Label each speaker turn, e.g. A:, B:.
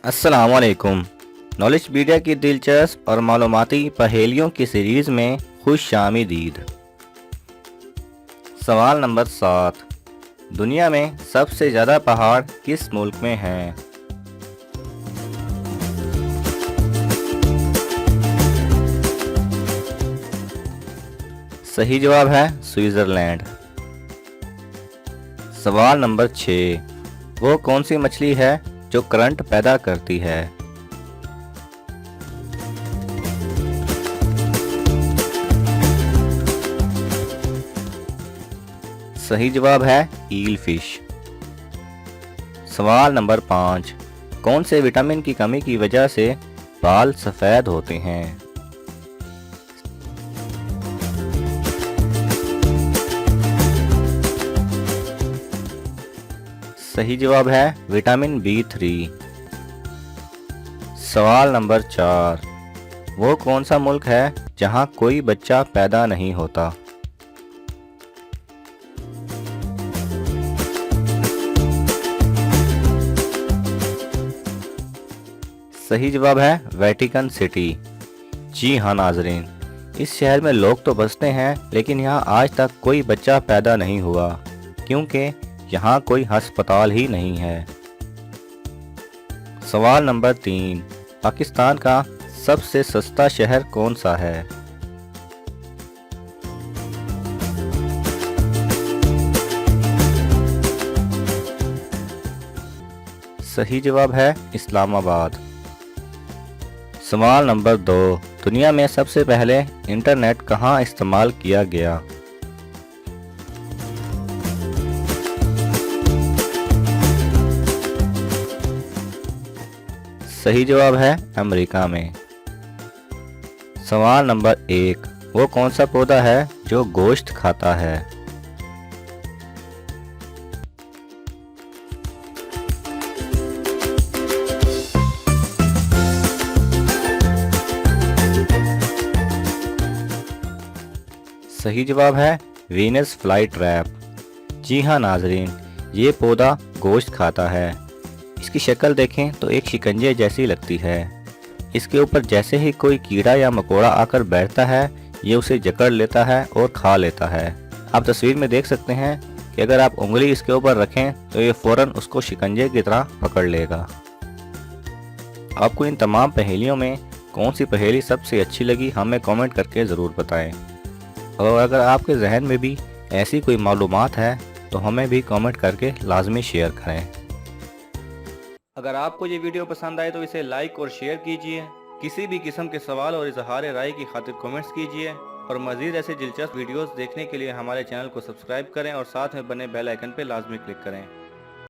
A: अस्सलामुअलैकुम। Knowledge media की दिलचस्प और मालूमाती पहेलियों की सीरीज़ में खुश आमदीद। सवाल नंबर 7। दुनिया में सबसे ज़्यादा पहाड़ किस मुल्क में हैं? सही जवाब है स्विट्ज़रलैंड। सवाल नंबर 6। वो कौन सी मछली है जो करंट पैदा करती है? सही जवाब है ईल फिश। सवाल नंबर 5। कौन से विटामिन की कमी की वजह से बाल सफ़ेद होते हैं? सही जवाब है विटामिन B3। सवाल नंबर 4। वो कौन सा मुल्क है जहां कोई बच्चा पैदा नहीं होता? सही जवाब है वेटिकन सिटी। जी हाँ नाजरीन, इस शहर में लोग तो बसते हैं लेकिन यहाँ आज तक कोई बच्चा पैदा नहीं हुआ क्योंकि यहाँ कोई अस्पताल ही नहीं है। सवाल नंबर 3। पाकिस्तान का सबसे सस्ता शहर कौन सा है? सही जवाब है इस्लामाबाद। सवाल नंबर 2। दुनिया में सबसे पहले इंटरनेट कहाँ इस्तेमाल किया गया? सही जवाब है अमेरिका में। सवाल नंबर 1। वो कौन सा पौधा है जो गोश्त खाता है? सही जवाब है वीनस फ्लाई ट्रैप। जी हाँ नाजरीन, ये पौधा गोश्त खाता है। इसकी शक्ल देखें तो एक शिकंजे जैसी लगती है। इसके ऊपर जैसे ही कोई कीड़ा या मकोड़ा आकर बैठता है, ये उसे जकड़ लेता है और खा लेता है। आप तस्वीर में देख सकते हैं कि अगर आप उंगली इसके ऊपर रखें तो ये फौरन उसको शिकंजे की तरह पकड़ लेगा। आपको इन तमाम पहेलियों में कौन सी पहेली सबसे अच्छी लगी हमें कमेंट करके ज़रूर बताएं। और अगर आपके जहन में भी ऐसी कोई मालूमात है तो हमें भी कमेंट करके लाजमी शेयर करें। अगर आपको ये वीडियो पसंद आए तो इसे लाइक और शेयर कीजिए। किसी भी किस्म के सवाल और इजहार राय की खातिर कमेंट्स कीजिए और मज़ीद ऐसे दिलचस्प वीडियोस देखने के लिए हमारे चैनल को सब्सक्राइब करें और साथ में बने बेल आइकन पर लाजमी क्लिक करें।